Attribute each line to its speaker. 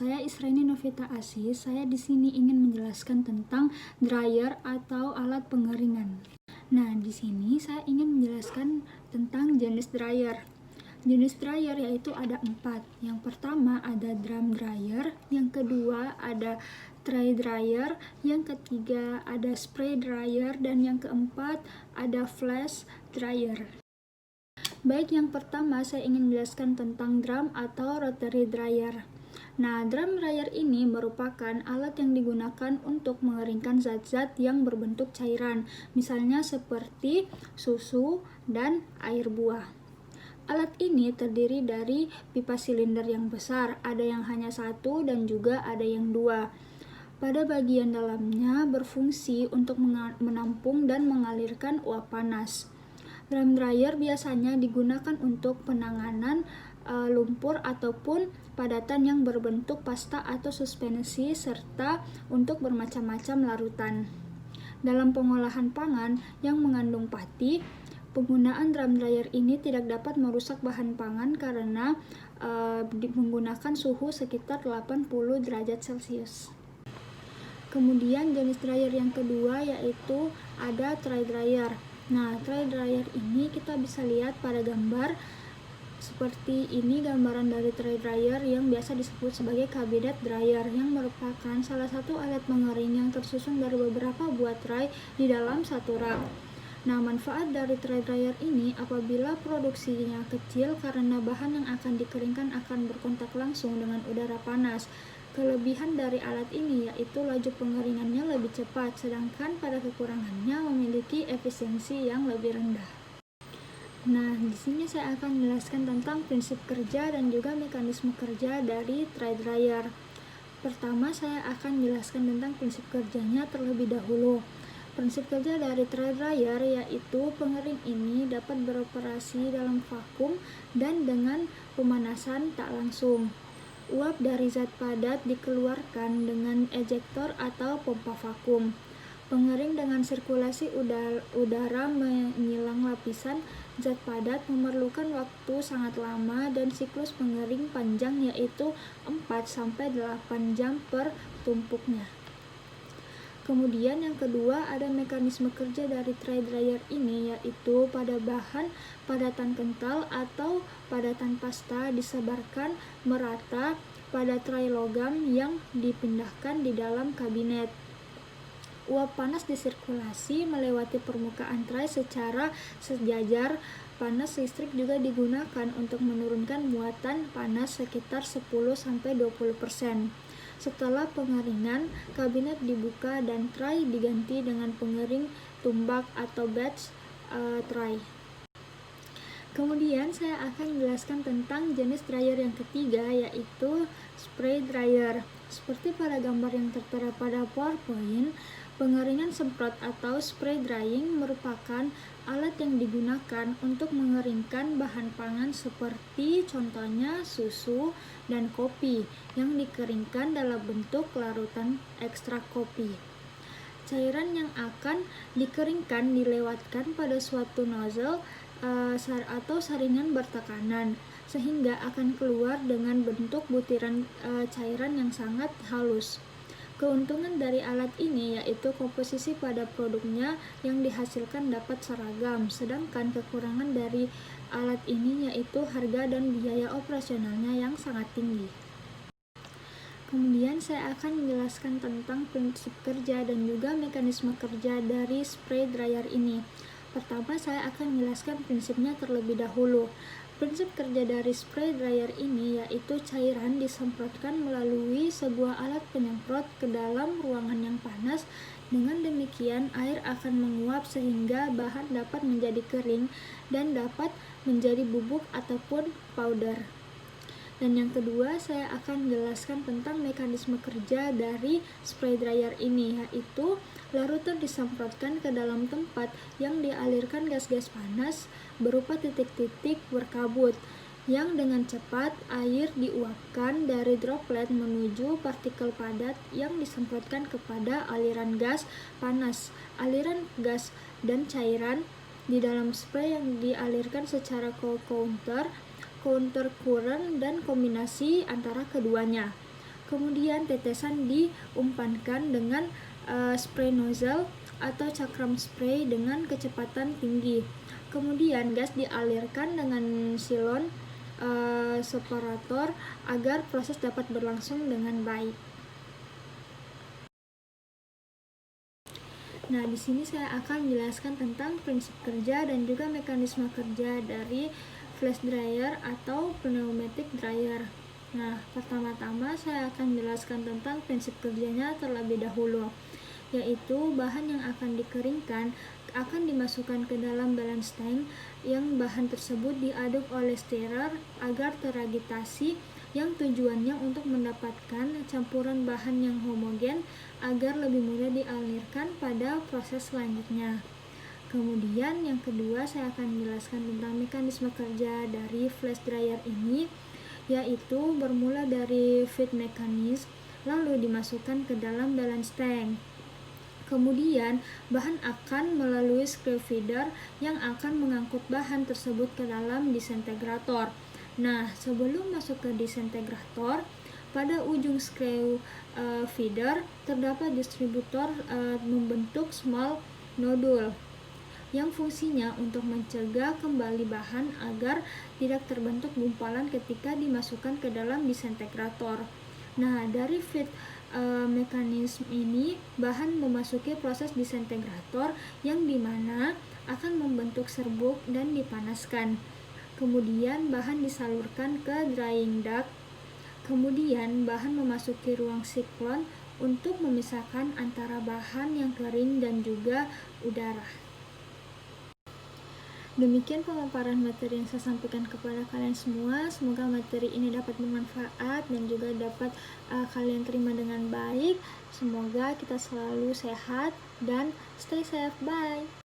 Speaker 1: saya Israini Novita Asis. Saya di sini ingin menjelaskan tentang dryer atau alat pengeringan. Nah, di sini saya ingin menjelaskan tentang jenis dryer. Jenis dryer yaitu ada 4. Yang pertama ada drum dryer, yang kedua ada tray dryer, yang ketiga ada spray dryer, dan yang keempat ada flash dryer. Baik, yang pertama saya ingin menjelaskan tentang drum atau rotary dryer. Nah, drum dryer ini merupakan alat yang digunakan untuk mengeringkan zat-zat yang berbentuk cairan, misalnya seperti susu dan air buah. Alat ini terdiri dari pipa silinder yang besar, ada yang hanya satu dan juga ada yang dua. Pada bagian dalamnya berfungsi untuk menampung dan mengalirkan uap panas. Drum dryer biasanya digunakan untuk penanganan lumpur ataupun padatan yang berbentuk pasta atau suspensi serta untuk bermacam-macam larutan. Dalam pengolahan pangan yang mengandung pati, penggunaan drum dryer ini tidak dapat merusak bahan pangan karena menggunakan suhu sekitar 80 derajat Celcius. Kemudian jenis dryer yang kedua yaitu ada tray dryer. Nah, tray dryer ini kita bisa lihat pada gambar seperti ini, gambaran dari tray dryer yang biasa disebut sebagai kabinet dryer, yang merupakan salah satu alat pengering yang tersusun dari beberapa buah tray di dalam satu rak. Nah, manfaat dari tray dryer ini apabila produksinya kecil karena bahan yang akan dikeringkan akan berkontak langsung dengan udara panas. Kelebihan dari alat ini yaitu laju pengeringannya lebih cepat, sedangkan pada kekurangannya memiliki efisiensi yang lebih rendah. Nah, di sini saya akan menjelaskan tentang prinsip kerja dan juga mekanisme kerja dari tray dryer. Pertama, saya akan menjelaskan tentang prinsip kerjanya terlebih dahulu. Prinsip kerja dari tray dryer yaitu pengering ini dapat beroperasi dalam vakum dan dengan pemanasan tak langsung. Uap dari zat padat dikeluarkan dengan ejektor atau pompa vakum. Pengering dengan sirkulasi udara menyilang lapisan zat padat memerlukan waktu sangat lama dan siklus pengering panjang yaitu 4-8 jam per tumpuknya. Kemudian yang kedua ada mekanisme kerja dari tray dryer ini yaitu pada bahan padatan kental atau padatan pasta disebarkan merata pada tray logam yang dipindahkan di dalam kabinet. Uap panas disirkulasi melewati permukaan tray secara sejajar. Panas listrik juga digunakan untuk menurunkan muatan panas sekitar 10-20%. Setelah pengeringan, kabinet dibuka dan tray diganti dengan pengering tumbak atau batch tray. Kemudian saya akan menjelaskan tentang jenis dryer yang ketiga yaitu spray dryer. Seperti pada gambar yang tertera pada PowerPoint, pengeringan semprot atau spray drying merupakan alat yang digunakan untuk mengeringkan bahan pangan seperti contohnya susu dan kopi yang dikeringkan dalam bentuk larutan ekstrak kopi. Cairan yang akan dikeringkan dilewatkan pada suatu nozzle atau saringan bertekanan sehingga akan keluar dengan bentuk butiran cairan yang sangat halus. Keuntungan dari alat ini yaitu komposisi pada produknya yang dihasilkan dapat seragam, sedangkan kekurangan dari alat ini yaitu harga dan biaya operasionalnya yang sangat tinggi. Kemudian saya akan menjelaskan tentang prinsip kerja dan juga mekanisme kerja dari spray dryer ini. Pertama, saya akan menjelaskan prinsipnya terlebih dahulu. Prinsip kerja dari spray dryer ini yaitu cairan disemprotkan melalui sebuah alat penyemprot ke dalam ruangan yang panas. Dengan demikian, air akan menguap sehingga bahan dapat menjadi kering dan dapat menjadi bubuk ataupun powder. Dan yang kedua, saya akan menjelaskan tentang mekanisme kerja dari spray dryer ini, yaitu larutan disemprotkan ke dalam tempat yang dialirkan gas-gas panas berupa titik-titik berkabut, yang dengan cepat air diuapkan dari droplet menuju partikel padat yang disemprotkan kepada aliran gas panas. Aliran gas dan cairan di dalam spray yang dialirkan secara counter current dan kombinasi antara keduanya. Kemudian tetesan diumpankan dengan spray nozzle atau cakram spray dengan kecepatan tinggi. Kemudian gas dialirkan dengan silon separator agar proses dapat berlangsung dengan baik. Nah, di sini saya akan menjelaskan tentang prinsip kerja dan juga mekanisme kerja dari flash dryer atau pneumatic dryer. Nah, pertama-tama saya akan menjelaskan tentang prinsip kerjanya terlebih dahulu, yaitu bahan yang akan dikeringkan akan dimasukkan ke dalam balance tank yang bahan tersebut diaduk oleh stirrer agar teragitasi, yang tujuannya untuk mendapatkan campuran bahan yang homogen agar lebih mudah dialirkan pada proses selanjutnya. Kemudian yang kedua saya akan menjelaskan tentang mekanisme kerja dari flash dryer ini, yaitu bermula dari feed mechanism lalu dimasukkan ke dalam balance tank. Kemudian bahan akan melalui screw feeder yang akan mengangkut bahan tersebut ke dalam disintegrator. Nah, sebelum masuk ke disintegrator, pada ujung screw feeder terdapat distributor membentuk small nodule yang fungsinya untuk mencegah kembali bahan agar tidak terbentuk gumpalan ketika dimasukkan ke dalam disintegrator. Nah, dari feed mekanisme ini bahan memasuki proses disintegrator yang dimana akan membentuk serbuk dan dipanaskan. Kemudian bahan disalurkan ke drying duct. Kemudian bahan memasuki ruang siklon untuk memisahkan antara bahan yang kering dan juga udara. Demikian pemaparan materi yang saya sampaikan kepada kalian semua. Semoga materi ini dapat bermanfaat dan juga dapat kalian terima dengan baik. Semoga kita selalu sehat dan stay safe. Bye.